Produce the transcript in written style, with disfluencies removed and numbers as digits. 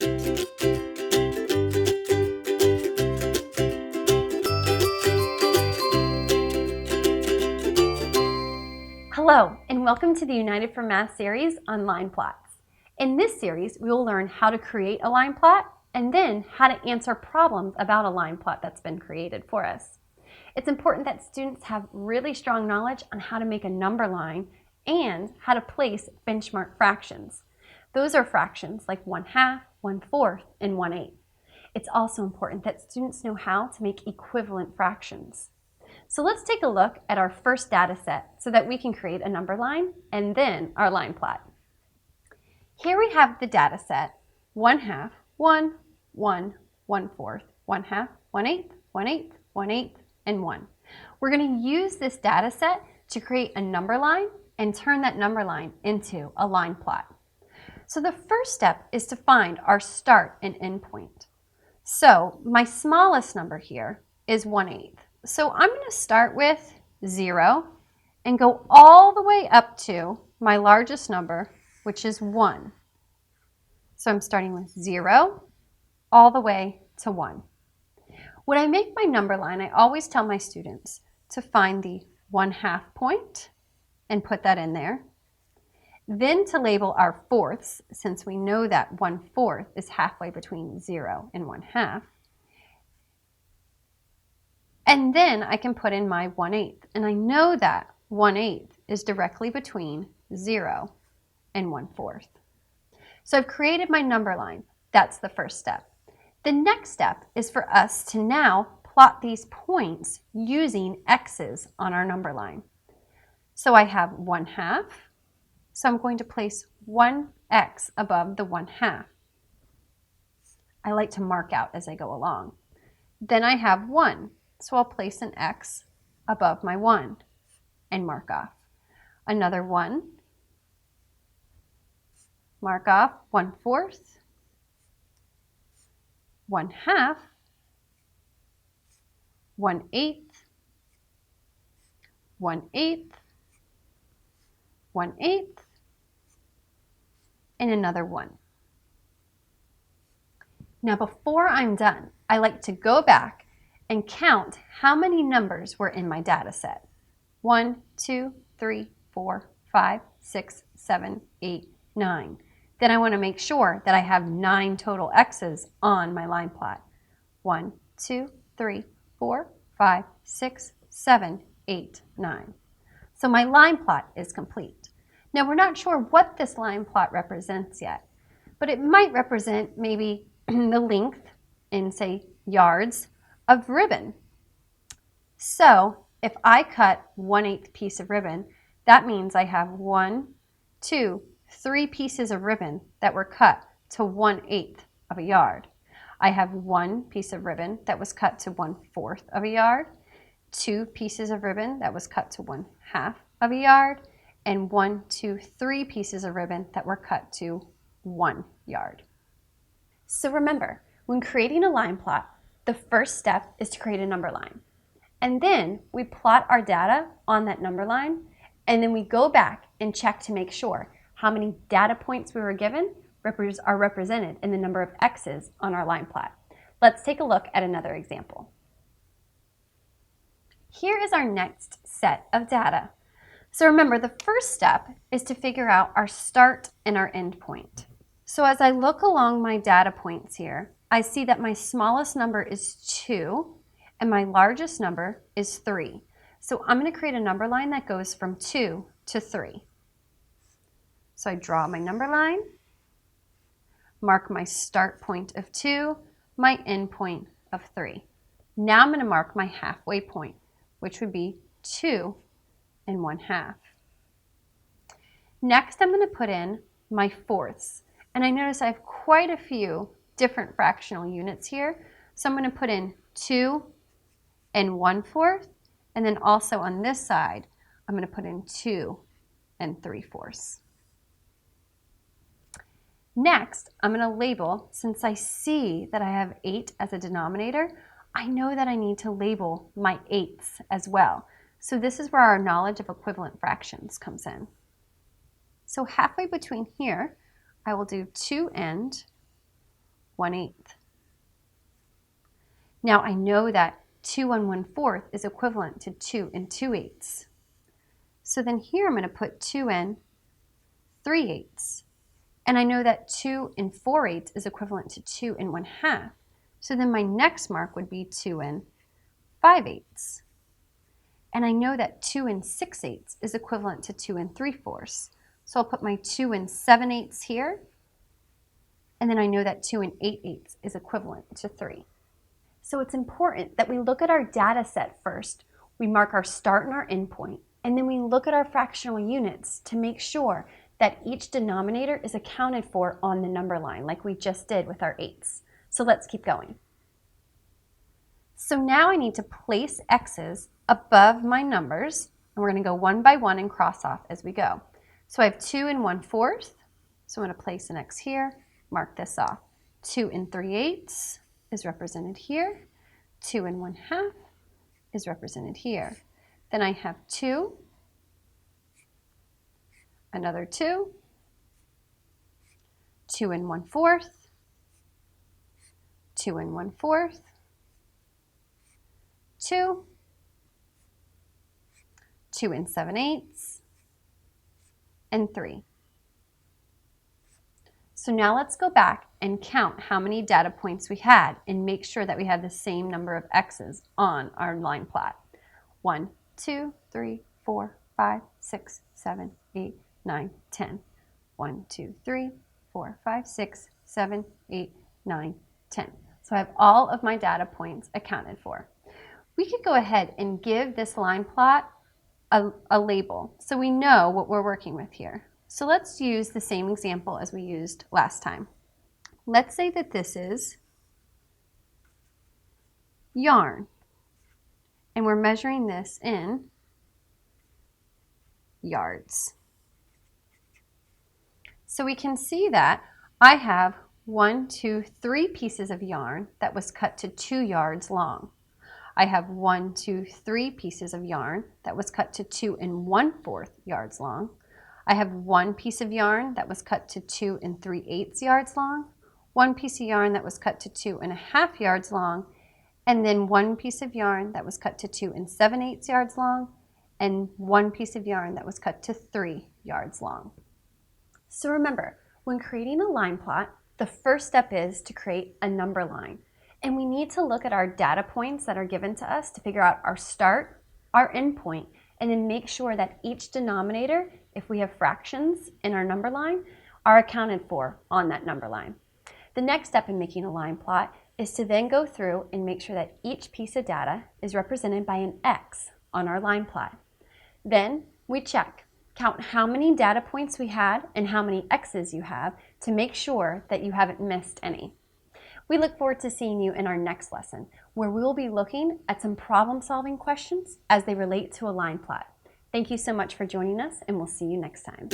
Hello, and welcome to the United for Math series on line plots. In this series, we will learn how to create a line plot and then how to answer problems about a line plot that's been created for us. It's important that students have really strong knowledge on how to make a number line and how to place benchmark fractions. Those are fractions like 1/2, 1/4, and 1/8. It's also important that students know how to make equivalent fractions. So let's take a look at our first data set so that we can create a number line and then our line plot. Here we have the data set 1/2, 1, 1, 1/4, 1/2, 1/8, 1/8, 1/8, and 1. We're going to use this data set to create a number line and turn that number line into a line plot. So the first step is to find our start and end point. So my smallest number here is 1/8. So I'm going to start with 0 and go all the way up to my largest number, which is 1. So I'm starting with 0 all the way to 1. When I make my number line, I always tell my students to find the 1/2 point and put that in there. Then to label our fourths, since we know that 1/4 is halfway between 0 and 1/2. And then I can put in my 1/8, and I know that 1/8 is directly between 0 and 1/4. So I've created my number line. That's the first step. The next step is for us to now plot these points using x's on our number line. So I have 1/2, so I'm going to place 1x above the 1/2. I like to mark out as I go along. Then I have 1. So I'll place an x above my 1 and mark off. Another 1, mark off 1/4, 1/2, 1/8, 1/8, 1/8, and another 1. Now before I'm done, I like to go back and count how many numbers were in my data set. 1, 2, 3, 4, 5, 6, 7, 8, 9. Then I want to make sure that I have 9 total x's on my line plot. 1, 2, 3, 4, 5, 6, 7, 8, 9. So my line plot is complete. Now we're not sure what this line plot represents yet, but it might represent maybe the length in, say, yards of ribbon. So if I cut 1/8 piece of ribbon, that means I have 1, 2, 3 pieces of ribbon that were cut to 1/8 of a yard. I have 1 piece of ribbon that was cut to 1/4 of a yard, 2 pieces of ribbon that was cut to 1/2 of a yard, and 1, 2, 3 pieces of ribbon that were cut to 1 yard. So remember, when creating a line plot, the first step is to create a number line. And then we plot our data on that number line, and then we go back and check to make sure how many data points we were given are represented in the number of x's on our line plot. Let's take a look at another example. Here is our next set of data. So remember, the first step is to figure out our start and our end point. So as I look along my data points here, I see that my smallest number is 2 and my largest number is 3. So I'm going to create a number line that goes from 2 to 3. So I draw my number line, mark my start point of 2, my end point of 3. Now I'm going to mark my halfway point, which would be 2 and 1/2. Next I'm going to put in my fourths. And I notice I have quite a few different fractional units here. So I'm going to put in 2 and 1/4, and then also on this side, I'm going to put in 2 and 3/4. Next, I'm going to label, since I see that I have 8 as a denominator, I know that I need to label my 8ths as well. So this is where our knowledge of equivalent fractions comes in. So halfway between here, I will do 2 and 1/8. Now I know that 2 1/4 is equivalent to 2 2/8. So then here I'm going to put 2 3/8. And I know that 2 4/8 is equivalent to 2 1/2. So then my next mark would be 2 5/8. And I know that 2 6/8 is equivalent to 2 3/4. So I'll put my 2 7/8 here. And then I know that 2 8/8 is equivalent to 3. So it's important that we look at our data set first. We mark our start and our end point, and then we look at our fractional units to make sure that each denominator is accounted for on the number line, like we just did with our 8s. So let's keep going. So now I need to place x's above my numbers, and we're going to go one by one and cross off as we go. So I have 2 1/4, so I'm going to place an x here, mark this off. 2 3/8 is represented here. 2 1/2 is represented here. Then I have 2, another 2, 2 1/4, 2 1/4, 2, 2 7/8, and 3. So now let's go back and count how many data points we had and make sure that we have the same number of x's on our line plot. 1, 2, 3, 4, 5, 6, 7, 8, 9, 10. 1, 2, 3, 4, 5, 6, 7, 8, 9, 10. So I have all of my data points accounted for. We could go ahead and give this line plot a label so we know what we're working with here. So let's use the same example as we used last time. Let's say that this is yarn, and we're measuring this in yards. So we can see that I have 1, 2, 3 pieces of yarn that was cut to 2 yards long. I have 1, 2, 3 pieces of yarn that was cut to 2 1/4 yards long. I have 1 piece of yarn that was cut to 2 3/8 yards long, 1 piece of yarn that was cut to 2 1/2 yards long, and then 1 piece of yarn that was cut to 2 7/8 yards long, and 1 piece of yarn that was cut to 3 yards long. So remember, when creating a line plot, the first step is to create a number line. And we need to look at our data points that are given to us to figure out our start, our end point, and then make sure that each denominator, if we have fractions in our number line, are accounted for on that number line. The next step in making a line plot is to then go through and make sure that each piece of data is represented by an X on our line plot. Then we check, count how many data points we had and how many X's you have to make sure that you haven't missed any. We look forward to seeing you in our next lesson, where we will be looking at some problem-solving questions as they relate to a line plot. Thank you so much for joining us, and we'll see you next time.